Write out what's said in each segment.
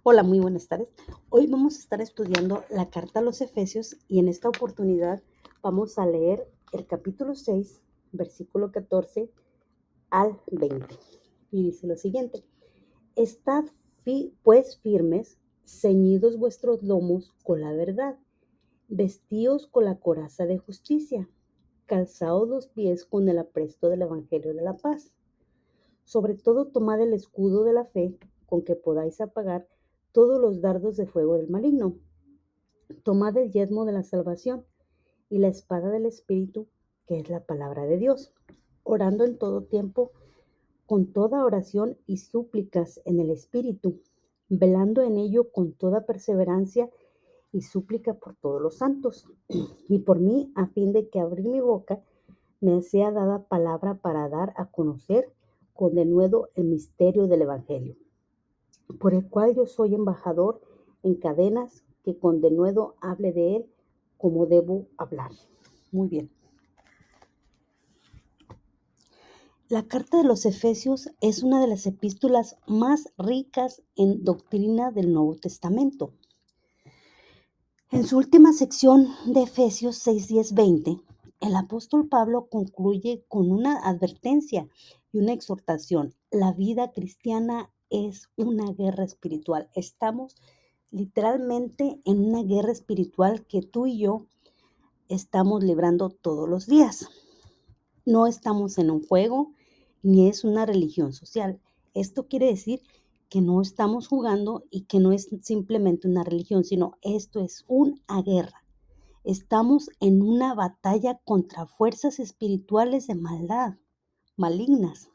Hola, muy buenas tardes. Hoy vamos a estar estudiando la carta a los Efesios y en esta oportunidad vamos a leer el capítulo 6, versículo 14 al 20. Y dice lo siguiente: Estad pues firmes, ceñidos vuestros lomos con la verdad, vestíos con la coraza de justicia, calzaos los pies con el apresto del evangelio de la paz. Sobre todo tomad el escudo de la fe, con que podáis apagar todos los dardos de fuego del maligno. Tomad el yelmo de la salvación y la espada del Espíritu, que es la palabra de Dios, orando en todo tiempo con toda oración y súplicas en el Espíritu, velando en ello con toda perseverancia y súplica por todos los santos, y por mí, a fin de que abrir mi boca me sea dada palabra para dar a conocer con denuedo el misterio del Evangelio, por el cual yo soy embajador en cadenas, que con denuedo hable de él como debo hablar. Muy bien. La carta de los Efesios es una de las epístolas más ricas en doctrina del Nuevo Testamento. En su última sección de Efesios 6, 10, 20, el apóstol Pablo concluye con una advertencia y una exhortación. La vida cristiana es una guerra espiritual. Estamos literalmente en una guerra espiritual que tú y yo estamos librando todos los días. No estamos en un juego ni es una religión social. Esto quiere decir que no estamos jugando y que no es simplemente una religión, sino esto es una guerra. Estamos en una batalla contra fuerzas espirituales de maldad, malignas.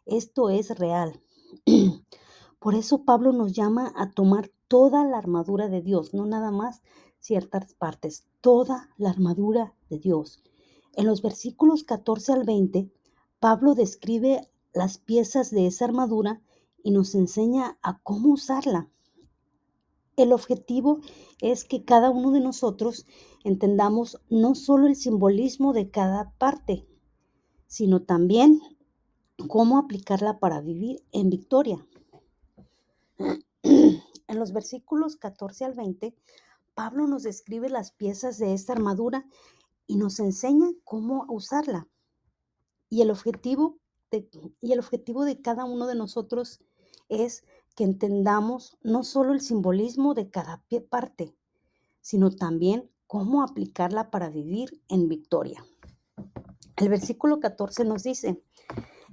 Esto es real. Por eso Pablo nos llama a tomar toda la armadura de Dios, no nada más ciertas partes, toda la armadura de Dios. En los versículos 14 al 20, Pablo describe las piezas de esa armadura y nos enseña a cómo usarla. El objetivo es que cada uno de nosotros entendamos no solo el simbolismo de cada parte, sino también cómo aplicarla para vivir en victoria. En los versículos 14 al 20, Pablo nos describe las piezas de esta armadura y nos enseña cómo usarla. Y el objetivo de cada uno de nosotros es que entendamos no solo el simbolismo de cada parte, sino también cómo aplicarla para vivir en victoria. El versículo 14 nos dice: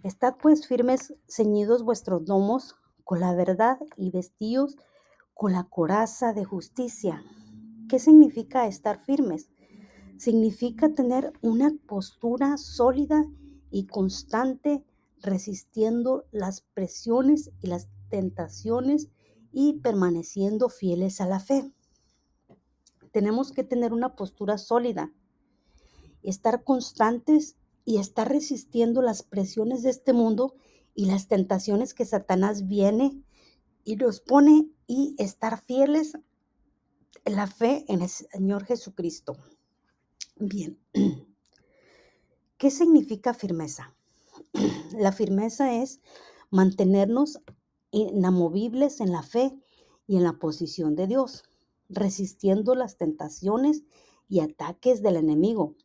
Estad pues firmes, ceñidos vuestros lomos con la verdad y vestíos con la coraza de justicia. ¿Qué significa estar firmes? Significa tener una postura sólida y constante, resistiendo las presiones y las tentaciones y permaneciendo fieles a la fe. Tenemos que tener una postura sólida, estar constantes y estar resistiendo las presiones de este mundo y las tentaciones que Satanás viene y nos pone, y estar fieles en la fe en el Señor Jesucristo. Bien, ¿qué significa firmeza? La firmeza es mantenernos inamovibles en la fe y en la posición de Dios, resistiendo las tentaciones y ataques del enemigo.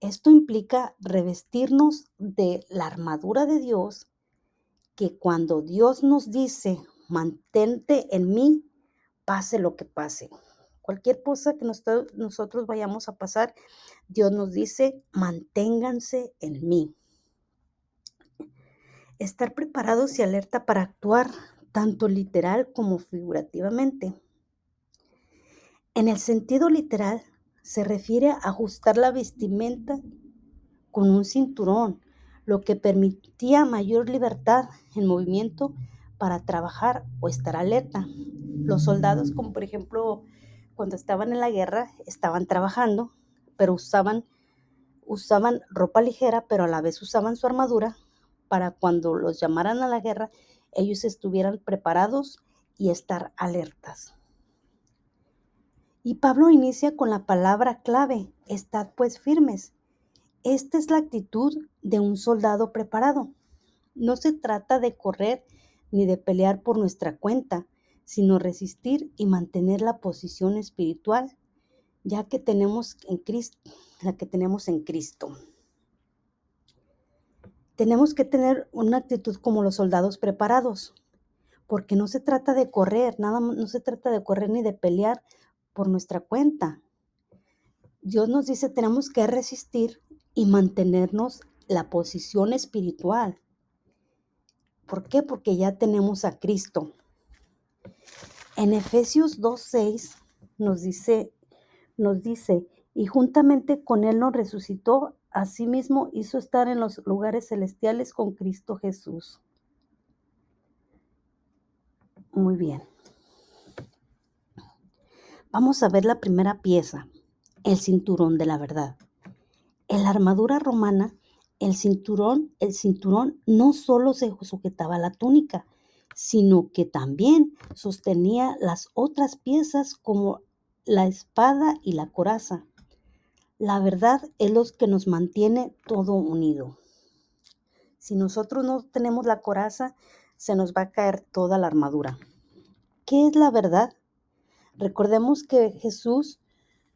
Esto implica revestirnos de la armadura de Dios, que cuando Dios nos dice, mantente en mí, pase lo que pase. Cualquier cosa que nosotros vayamos a pasar, Dios nos dice, manténganse en mí. Estar preparados y alerta para actuar, tanto literal como figurativamente. En el sentido literal, se refiere a ajustar la vestimenta con un cinturón, lo que permitía mayor libertad en movimiento para trabajar o estar alerta. Los soldados, como por ejemplo, cuando estaban en la guerra, estaban trabajando, pero usaban ropa ligera, pero a la vez usaban su armadura para cuando los llamaran a la guerra, ellos estuvieran preparados y estar alertas. Y Pablo inicia con la palabra clave: estad pues firmes. Esta es la actitud de un soldado preparado. No se trata de correr ni de pelear por nuestra cuenta, sino resistir y mantener la posición espiritual, ya que tenemos en Cristo, la que tenemos en Cristo. Tenemos que tener una actitud como los soldados preparados, porque no se trata de correr, no se trata de correr ni de pelear por nuestra cuenta. Dios nos dice tenemos que resistir y mantenernos la posición espiritual. ¿Por qué? Porque ya tenemos a Cristo. En Efesios 2:6 nos dice, y juntamente con Él nos resucitó, asimismo hizo estar en los lugares celestiales con Cristo Jesús. Muy bien. Vamos a ver la primera pieza, el cinturón de la verdad. En la armadura romana, el cinturón no solo se sujetaba a la túnica, sino que también sostenía las otras piezas como la espada y la coraza. La verdad es lo que nos mantiene todo unido. Si nosotros no tenemos la coraza, se nos va a caer toda la armadura. ¿Qué es la verdad? Recordemos que Jesús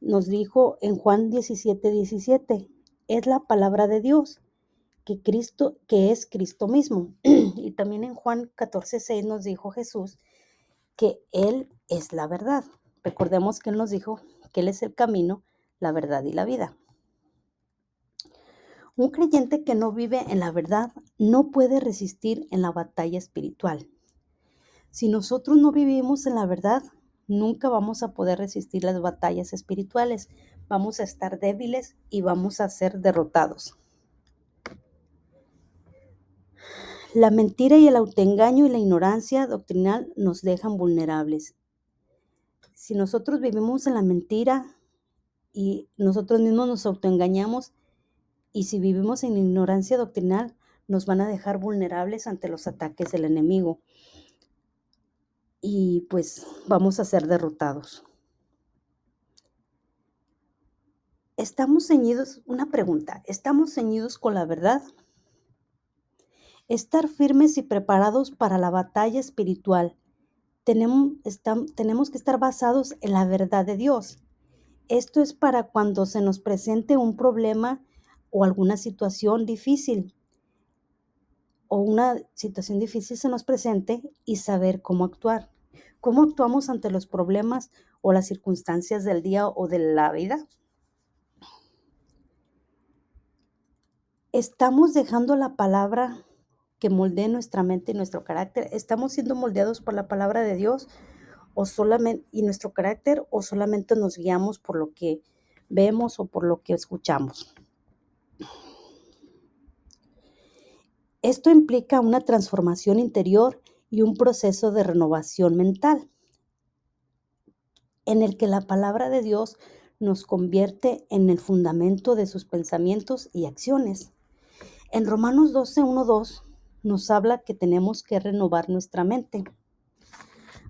nos dijo en Juan 17:17, es la palabra de Dios, que es Cristo mismo. Y también en Juan 14:6 nos dijo Jesús que Él es la verdad. Recordemos que Él nos dijo que Él es el camino, la verdad y la vida. Un creyente que no vive en la verdad no puede resistir en la batalla espiritual. Si nosotros no vivimos en la verdad, nunca vamos a poder resistir las batallas espirituales. Vamos a estar débiles y vamos a ser derrotados. La mentira y el autoengaño y la ignorancia doctrinal nos dejan vulnerables. Si nosotros vivimos en la mentira y nosotros mismos nos autoengañamos, y si vivimos en ignorancia doctrinal, nos van a dejar vulnerables ante los ataques del enemigo. Y pues vamos a ser derrotados. Una pregunta, ¿estamos ceñidos con la verdad? Estar firmes y preparados para la batalla espiritual. Tenemos que estar basados en la verdad de Dios. Esto es para cuando se nos presente un problema o alguna situación difícil se nos presente y saber cómo actuar. ¿Cómo actuamos ante los problemas o las circunstancias del día o de la vida? ¿Estamos dejando la palabra que moldee nuestra mente y nuestro carácter? ¿Estamos siendo moldeados por la palabra de Dios y nuestro carácter, o solamente nos guiamos por lo que vemos o por lo que escuchamos? Esto implica una transformación interior y un proceso de renovación mental, en el que la palabra de Dios nos convierte en el fundamento de sus pensamientos y acciones. En Romanos 12:1-2 nos habla que tenemos que renovar nuestra mente.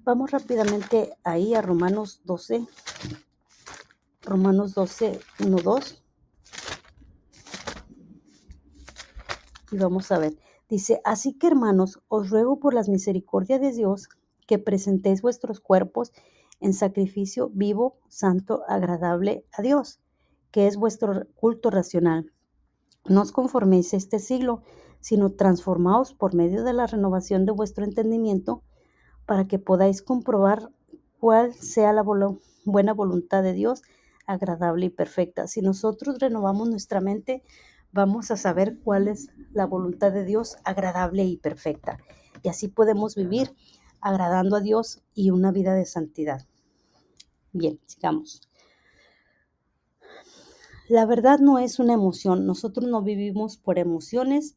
Vamos rápidamente ahí a Romanos 12:1-2. Y vamos a ver. Dice, así que hermanos, os ruego por las misericordias de Dios que presentéis vuestros cuerpos en sacrificio vivo, santo, agradable a Dios, que es vuestro culto racional. No os conforméis a este siglo, sino transformaos por medio de la renovación de vuestro entendimiento, para que podáis comprobar cuál sea la buena voluntad de Dios, agradable y perfecta. Si nosotros renovamos nuestra mente, vamos a saber cuál es la voluntad de Dios, agradable y perfecta. Y así podemos vivir agradando a Dios y una vida de santidad. Bien, sigamos. La verdad no es una emoción. Nosotros no vivimos por emociones,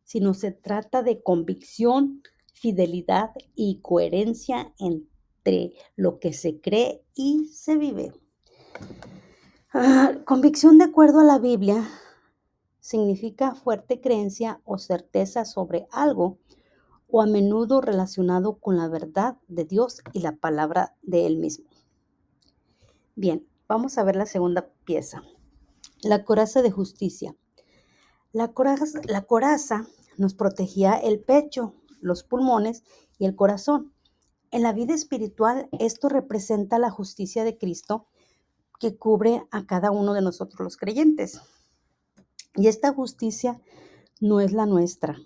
sino se trata de convicción, fidelidad y coherencia entre lo que se cree y se vive. Convicción de acuerdo a la Biblia significa fuerte creencia o certeza sobre algo, o a menudo relacionado con la verdad de Dios y la palabra de Él mismo. Bien, vamos a ver la segunda pieza. La coraza de justicia. La coraza nos protegía el pecho, los pulmones y el corazón. En la vida espiritual, esto representa la justicia de Cristo que cubre a cada uno de nosotros los creyentes. Y esta justicia no es la nuestra.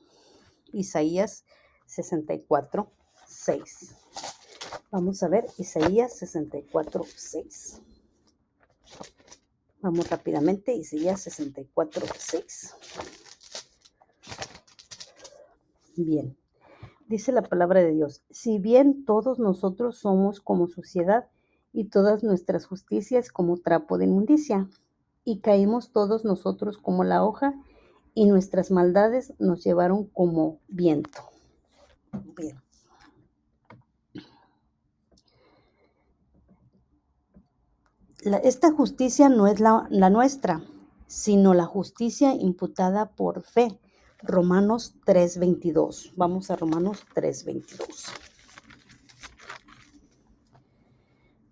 Isaías 64:6. Vamos a ver Isaías 64:6. Vamos rápidamente, Isaías 64:6. Bien, dice la palabra de Dios: si bien todos nosotros somos como suciedad, y todas nuestras justicias como trapo de inmundicia, y caímos todos nosotros como la hoja, y nuestras maldades nos llevaron como viento. Bien. Esta justicia no es la nuestra, sino la justicia imputada por fe. Romanos 3:22. Vamos a Romanos 3:22.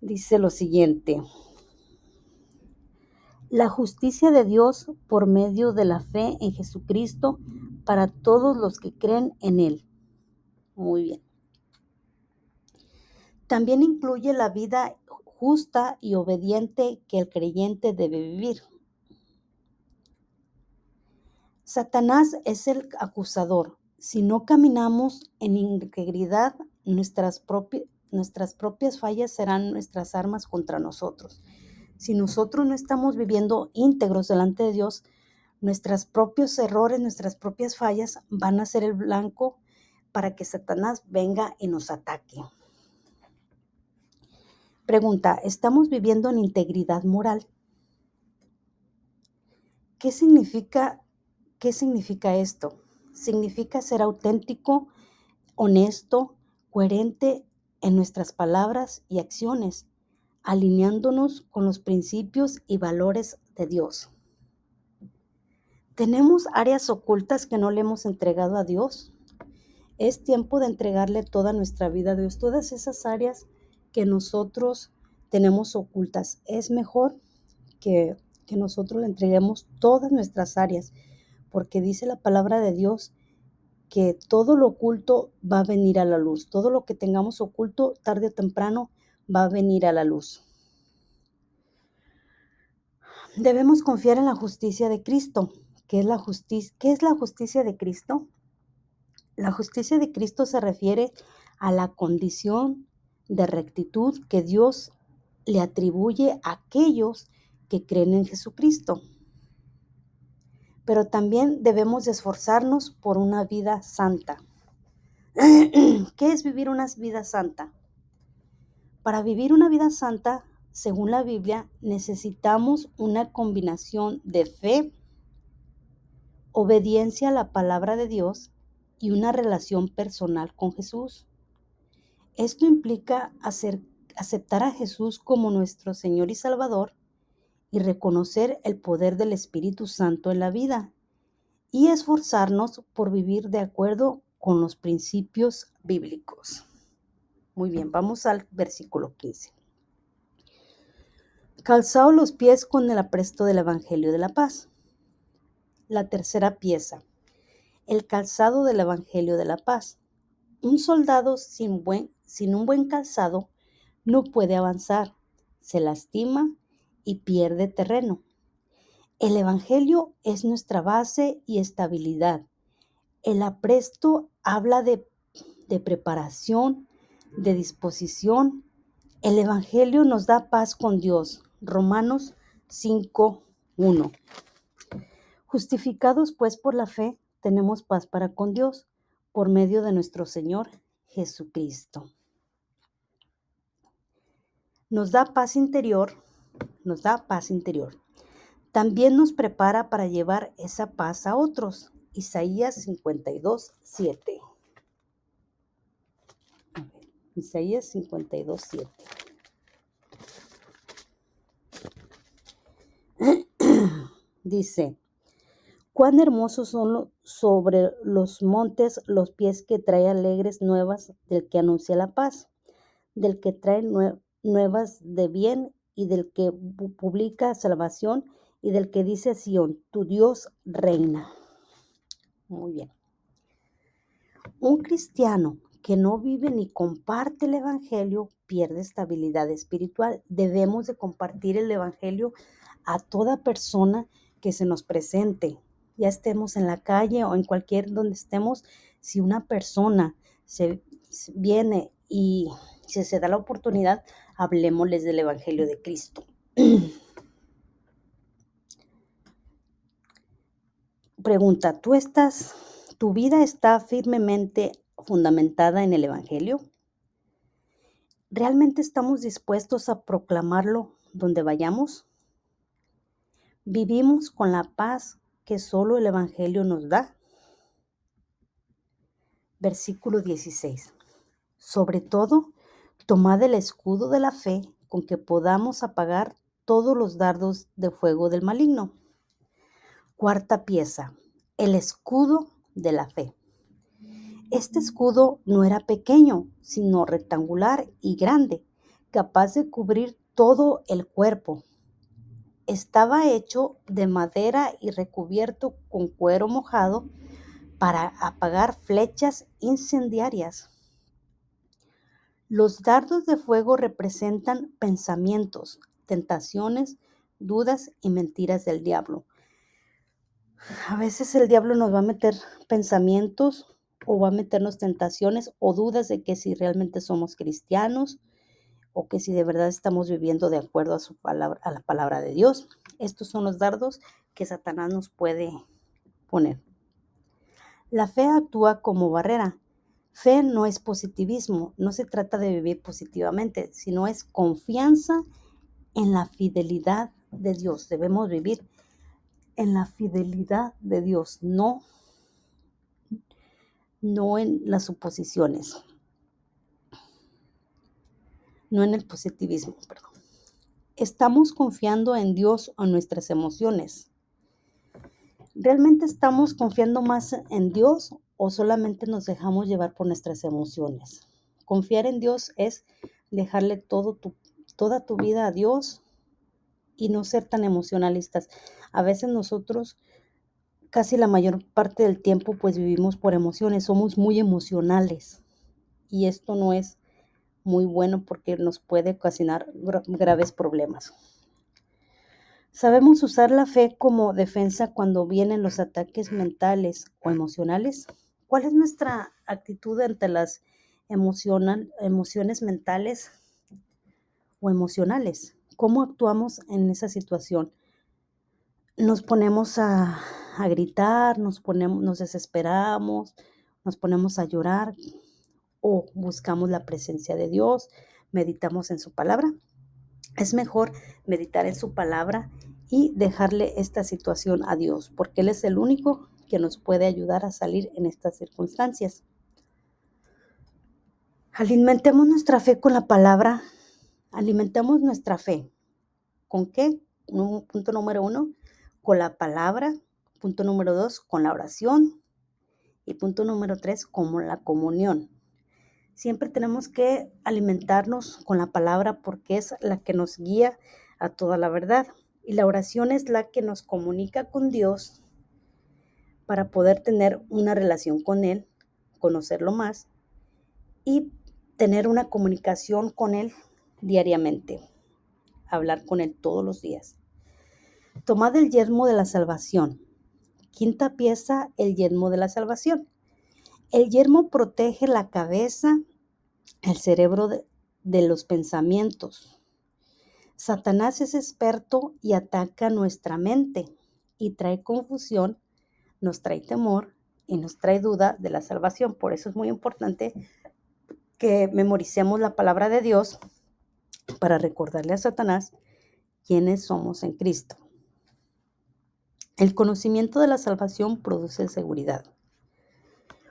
Dice lo siguiente: la justicia de Dios por medio de la fe en Jesucristo para todos los que creen en Él. Muy bien. También incluye la vida justa y obediente que el creyente debe vivir. Satanás es el acusador. Si no caminamos en integridad, nuestras propias fallas serán nuestras armas contra nosotros. Si nosotros no estamos viviendo íntegros delante de Dios, nuestros propios errores, nuestras propias fallas van a ser el blanco para que Satanás venga y nos ataque. Pregunta: ¿estamos viviendo en integridad moral? ¿Qué significa esto? Significa ser auténtico, honesto, coherente en nuestras palabras y acciones, alineándonos con los principios y valores de Dios. ¿Tenemos áreas ocultas que no le hemos entregado a Dios? Es tiempo de entregarle toda nuestra vida a Dios, todas esas áreas que nosotros tenemos ocultas. Es mejor que nosotros le entreguemos todas nuestras áreas, porque dice la palabra de Dios que todo lo oculto va a venir a la luz. Todo lo que tengamos oculto, tarde o temprano, va a venir a la luz. Debemos confiar en la justicia de Cristo. ¿Qué es la justicia de Cristo? La justicia de Cristo se refiere a la condición de rectitud que Dios le atribuye a aquellos que creen en Jesucristo. Pero también debemos esforzarnos por una vida santa. ¿Qué es vivir una vida santa? Para vivir una vida santa, según la Biblia, necesitamos una combinación de fe, obediencia a la palabra de Dios y una relación personal con Jesús. Esto implica aceptar a Jesús como nuestro Señor y Salvador y reconocer el poder del Espíritu Santo en la vida y esforzarnos por vivir de acuerdo con los principios bíblicos. Muy bien, vamos al versículo 15. Calzaos los pies con el apresto del Evangelio de la paz. La tercera pieza, el calzado del Evangelio de la paz. Un soldado sin un buen calzado no puede avanzar, se lastima y pierde terreno. El Evangelio es nuestra base y estabilidad. El apresto habla de preparación, de disposición. El Evangelio nos da paz con Dios. Romanos 5:1. Justificados pues por la fe, tenemos paz para con Dios por medio de nuestro Señor Jesucristo. Nos da paz interior. También nos prepara para llevar esa paz a otros. Isaías 52:7. Isaías 52:7. Dice: cuán hermosos son sobre los montes los pies que trae alegres nuevas del que anuncia la paz, del que trae nuevas de bien y del que publica salvación y del que dice a Sión, tu Dios reina. Muy bien. Un cristiano que no vive ni comparte el evangelio pierde estabilidad espiritual. Debemos de compartir el evangelio a toda persona que se nos presente, ya estemos en la calle o en cualquier donde estemos. Si una persona viene y si se da la oportunidad, hablemosles del evangelio de Cristo. Pregunta, ¿tu vida está firmemente fundamentada en el evangelio? ¿Realmente estamos dispuestos a proclamarlo donde vayamos? ¿Vivimos con la paz que solo el evangelio nos da? Versículo 16. Sobre todo, tomad el escudo de la fe con que podamos apagar todos los dardos de fuego del maligno. Cuarta pieza, el escudo de la fe. Este escudo no era pequeño, sino rectangular y grande, capaz de cubrir todo el cuerpo. Estaba hecho de madera y recubierto con cuero mojado para apagar flechas incendiarias. Los dardos de fuego representan pensamientos, tentaciones, dudas y mentiras del diablo. A veces el diablo nos va a meter pensamientos o va a meternos tentaciones o dudas de que si realmente somos cristianos o que si de verdad estamos viviendo de acuerdo a su palabra, a la palabra de Dios. Estos son los dardos que Satanás nos puede poner. La fe actúa como barrera. Fe no es positivismo, no se trata de vivir positivamente, sino es confianza en la fidelidad de Dios. Debemos vivir en la fidelidad de Dios, no en las suposiciones, no en el positivismo, perdón. ¿Estamos confiando en Dios o en nuestras emociones? ¿Realmente estamos confiando más en Dios o solamente nos dejamos llevar por nuestras emociones? Confiar en Dios es dejarle toda tu vida a Dios y no ser tan emocionalistas. A veces nosotros, casi la mayor parte del tiempo, pues vivimos por emociones, somos muy emocionales y esto no es muy bueno porque nos puede ocasionar graves problemas. ¿Sabemos usar la fe como defensa cuando vienen los ataques mentales o emocionales? ¿Cuál es nuestra actitud ante las emociones mentales o emocionales? ¿Cómo actuamos en esa situación? Nos ponemos a gritar, nos desesperamos, nos ponemos a llorar o buscamos la presencia de Dios, meditamos en su palabra. Es mejor meditar en su palabra y dejarle esta situación a Dios, porque Él es el único que nos puede ayudar a salir en estas circunstancias. Alimentemos nuestra fe con la palabra. Alimentemos nuestra fe. ¿Con qué? Punto número 1, con la palabra. Punto número 2, con la oración. Y punto número 3, con la comunión. Siempre tenemos que alimentarnos con la palabra porque es la que nos guía a toda la verdad. Y la oración es la que nos comunica con Dios para poder tener una relación con Él, conocerlo más y tener una comunicación con Él diariamente. Hablar con Él todos los días. Tomad el yelmo de la salvación. Quinta pieza, el yelmo de la salvación. El yelmo protege la cabeza, el cerebro de los pensamientos. Satanás es experto y ataca nuestra mente y trae confusión, nos trae temor y nos trae duda de la salvación. Por eso es muy importante que memoricemos la palabra de Dios para recordarle a Satanás quiénes somos en Cristo. El conocimiento de la salvación produce seguridad.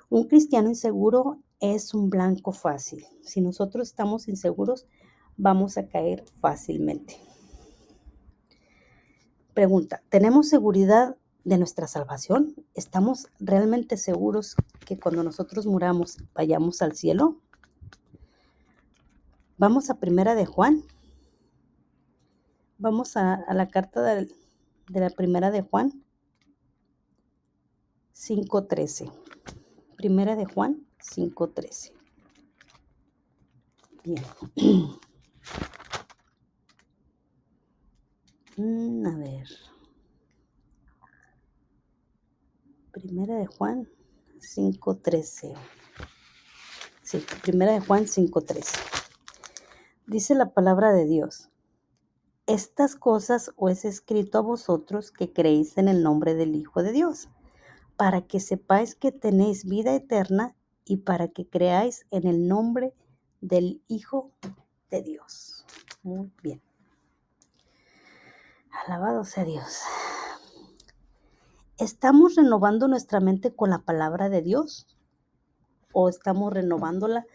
Un cristiano inseguro es un blanco fácil. Si nosotros estamos inseguros, vamos a caer fácilmente. Pregunta, ¿tenemos seguridad de nuestra salvación? ¿Estamos realmente seguros que cuando nosotros muramos vayamos al cielo? Vamos a Primera de Juan. Vamos a la carta de la Primera de Juan 5:13. Primera de Juan 5:13. Bien. A ver. Primera de Juan 5:13. Sí, Primera de Juan 5:13. Dice la palabra de Dios: Estas cosas os he escrito a vosotros que creéis en el nombre del Hijo de Dios, para que sepáis que tenéis vida eterna y para que creáis en el nombre del Hijo de Dios. Muy bien. Alabado sea Dios. ¿Estamos renovando nuestra mente con la palabra de Dios o estamos renovándola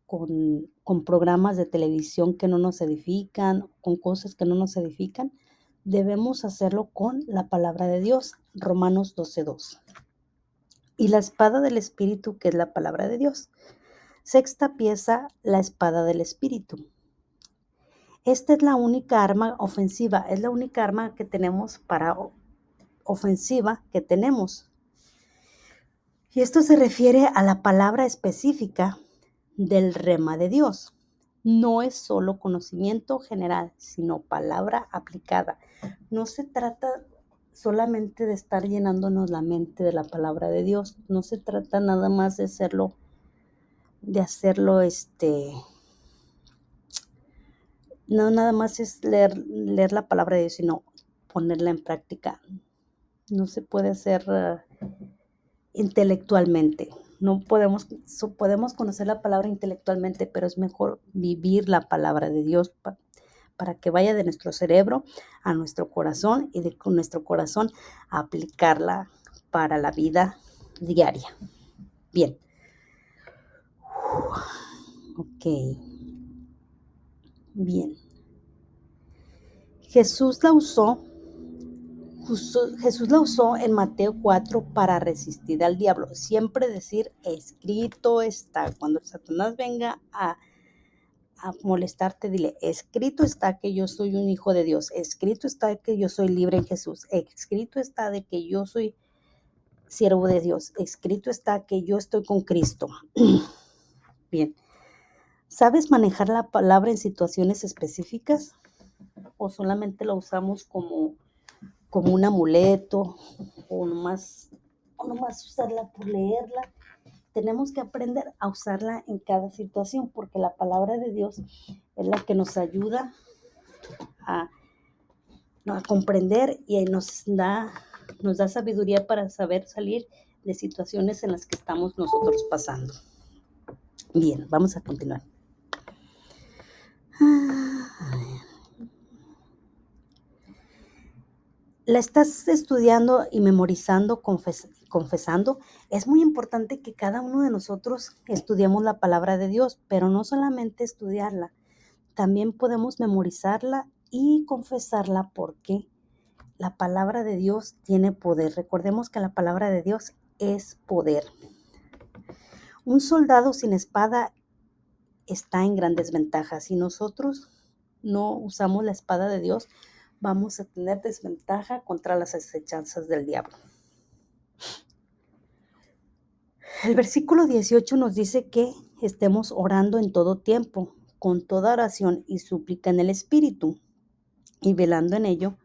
con programas de televisión que no nos edifican, con cosas que no nos edifican? Debemos hacerlo con la palabra de Dios, Romanos 12:2. Y la espada del Espíritu, que es la palabra de Dios. Sexta pieza, la espada del Espíritu. Esta es la única arma ofensiva, es la única arma que tenemos para ofensiva que tenemos. Y esto se refiere a la palabra específica del rema de Dios. No es solo conocimiento general, sino palabra aplicada. No se trata solamente de estar llenándonos la mente de la palabra de Dios. No se trata nada más de hacerlo, no nada más es leer la palabra de Dios, sino ponerla en práctica. No se puede hacer intelectualmente. No podemos conocer la palabra intelectualmente, pero es mejor vivir la palabra de Dios para que vaya de nuestro cerebro a nuestro corazón y con nuestro corazón aplicarla para la vida diaria. Bien. Ok. Bien. Jesús la usó en Mateo 4 para resistir al diablo. Siempre decir, escrito está. Cuando Satanás venga a molestarte, dile, escrito está que yo soy un hijo de Dios. Escrito está que yo soy libre en Jesús. Escrito está de que yo soy siervo de Dios. Escrito está que yo estoy con Cristo. Bien. ¿Sabes manejar la palabra en situaciones específicas? ¿O solamente la usamos como un amuleto? ¿O nomás usarla por leerla? Tenemos que aprender a usarla en cada situación, porque la palabra de Dios es la que nos ayuda a comprender y nos da sabiduría para saber salir de situaciones en las que estamos nosotros pasando. Bien, vamos a continuar. La estás estudiando y memorizando, confesando. Es muy importante que cada uno de nosotros estudiemos la palabra de Dios, pero no solamente estudiarla, también podemos memorizarla y confesarla, porque la palabra de Dios tiene poder. Recordemos que la palabra de Dios es poder. Un soldado sin espada está en gran desventaja. Si nosotros no usamos la espada de Dios, vamos a tener desventaja contra las acechanzas del diablo. El versículo 18 nos dice que estemos orando en todo tiempo, con toda oración y súplica en el Espíritu, y velando en ello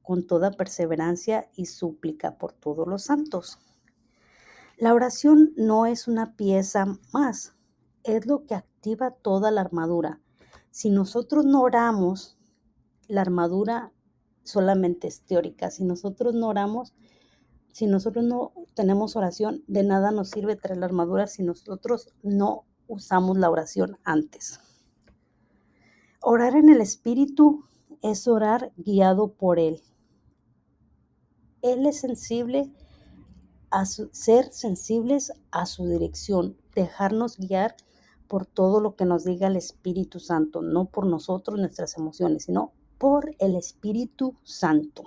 con toda perseverancia y súplica por todos los santos. La oración no es una pieza más, es lo que activa toda la armadura. Si nosotros no oramos, la armadura solamente es teórica. Si nosotros no oramos, si nosotros no tenemos oración, de nada nos sirve traer la armadura si nosotros no usamos la oración antes. Orar en el Espíritu es orar guiado por Él. Él es ser sensibles a su dirección, dejarnos guiar por todo lo que nos diga el Espíritu Santo, no por nosotros, nuestras emociones, sino por el Espíritu Santo.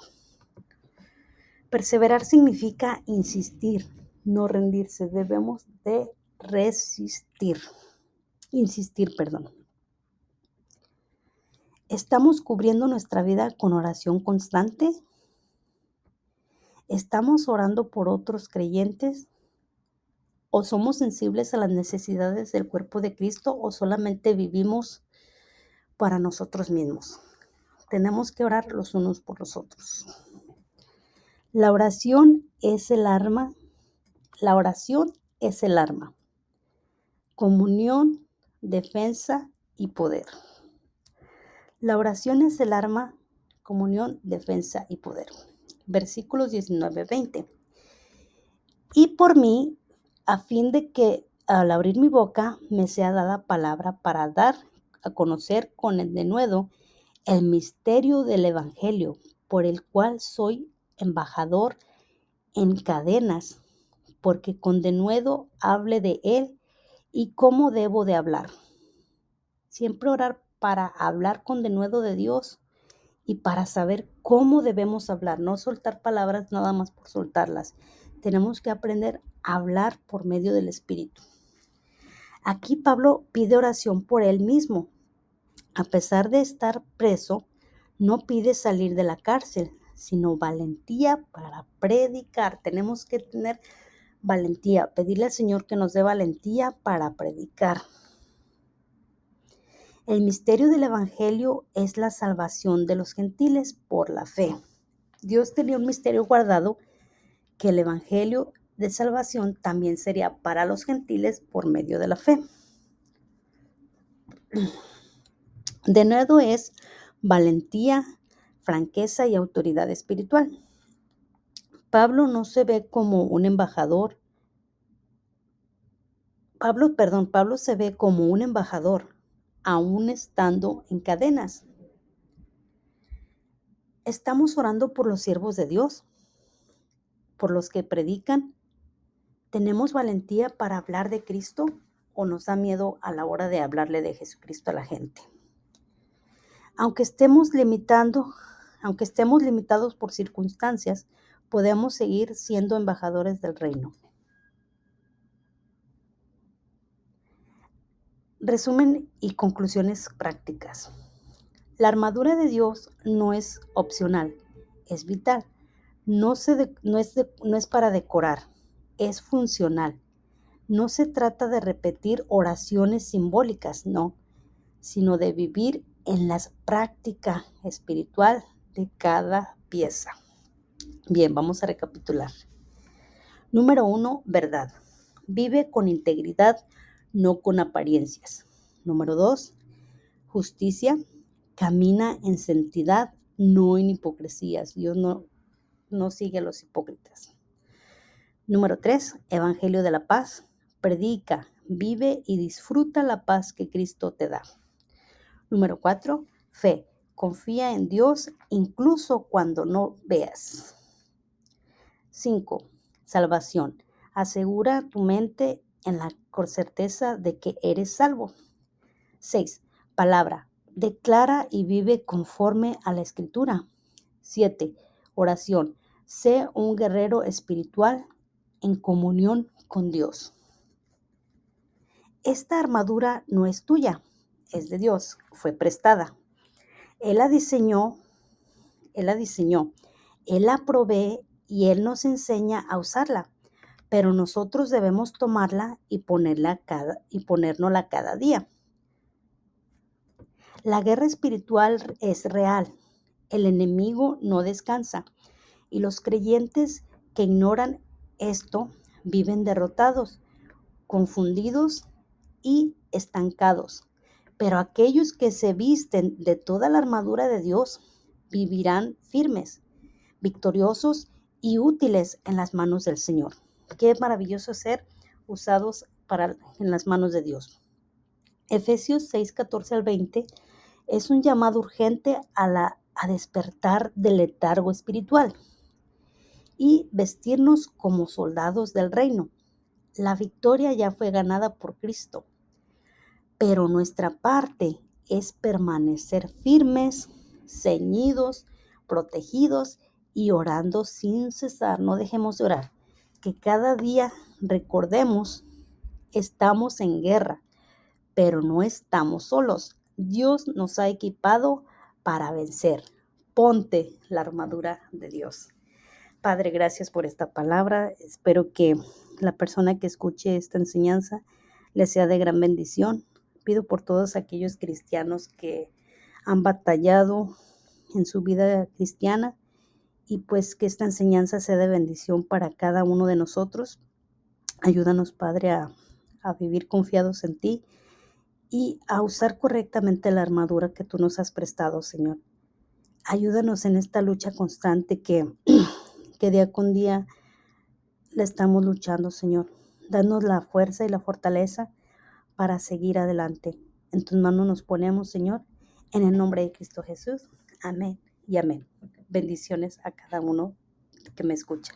Perseverar significa insistir, no rendirse. Debemos de insistir. ¿Estamos cubriendo nuestra vida con oración constante? ¿Estamos orando por otros creyentes? ¿O somos sensibles a las necesidades del cuerpo de Cristo o solamente vivimos para nosotros mismos? Tenemos que orar los unos por los otros. La oración es el arma. La oración es el arma. Comunión, defensa y poder. La oración es el arma, comunión, defensa y poder. Versículos 19-20. Y por mí, a fin de que al abrir mi boca me sea dada palabra para dar a conocer con el denuedo el misterio del Evangelio, por el cual soy embajador en cadenas, porque con denuedo hable de él y cómo debo de hablar. Siempre orar para hablar con denuedo de Dios y para saber cómo debemos hablar, no soltar palabras nada más por soltarlas. Tenemos que aprender a hablar por medio del Espíritu. Aquí Pablo pide oración por él mismo. A pesar de estar preso, no pide salir de la cárcel, sino valentía para predicar. Tenemos que tener valentía, pedirle al Señor que nos dé valentía para predicar. El misterio del Evangelio es la salvación de los gentiles por la fe. Dios tenía un misterio guardado, que el Evangelio de salvación también sería para los gentiles por medio de la fe. Denuedo es valentía, franqueza y autoridad espiritual. Pablo no se ve como un embajador. Pablo se ve como un embajador, aún estando en cadenas. Estamos orando por los siervos de Dios, por los que predican. ¿Tenemos valentía para hablar de Cristo o nos da miedo a la hora de hablarle de Jesucristo a la gente? Aunque estemos limitados por circunstancias, podemos seguir siendo embajadores del reino. Resumen y conclusiones prácticas. La armadura de Dios no es opcional, es vital. No es para decorar, es funcional. No se trata de repetir oraciones simbólicas, no, sino de vivir en la práctica espiritual de cada pieza. Bien, vamos a recapitular. Número 1, verdad. Vive con integridad, no con apariencias. Número 2, justicia. Camina en santidad, no en hipocresías. Dios no sigue a los hipócritas. Número 3, evangelio de la paz. Predica, vive y disfruta la paz que Cristo te da. Número 4, fe. Confía en Dios incluso cuando no veas. 5, salvación. Asegura tu mente en la certeza de que eres salvo. 6, palabra. Declara y vive conforme a la Escritura. 7, oración. Sé un guerrero espiritual en comunión con Dios. Esta armadura no es tuya, es de Dios, fue prestada. Él la diseñó, Él la provee y Él nos enseña a usarla, pero nosotros debemos tomarla y ponérnosla cada día. La guerra espiritual es real, el enemigo no descansa y los creyentes que ignoran esto viven derrotados, confundidos y estancados. Pero aquellos que se visten de toda la armadura de Dios vivirán firmes, victoriosos y útiles en las manos del Señor. Qué maravilloso ser usados en las manos de Dios. Efesios 6:14-20 es un llamado urgente a despertar del letargo espiritual y vestirnos como soldados del reino. La victoria ya fue ganada por Cristo, pero nuestra parte es permanecer firmes, ceñidos, protegidos y orando sin cesar. No dejemos de orar. Que cada día recordemos, estamos en guerra, pero no estamos solos. Dios nos ha equipado para vencer. Ponte la armadura de Dios. Padre, gracias por esta palabra. Espero que la persona que escuche esta enseñanza le sea de gran bendición. Pido por todos aquellos cristianos que han batallado en su vida cristiana y pues que esta enseñanza sea de bendición para cada uno de nosotros. Ayúdanos, Padre, a vivir confiados en ti y a usar correctamente la armadura que tú nos has prestado, Señor. Ayúdanos en esta lucha constante que día con día le estamos luchando, Señor. Danos la fuerza y la fortaleza para seguir adelante. En tus manos nos ponemos, Señor, en el nombre de Cristo Jesús. Amén y amén. Bendiciones a cada uno que me escucha.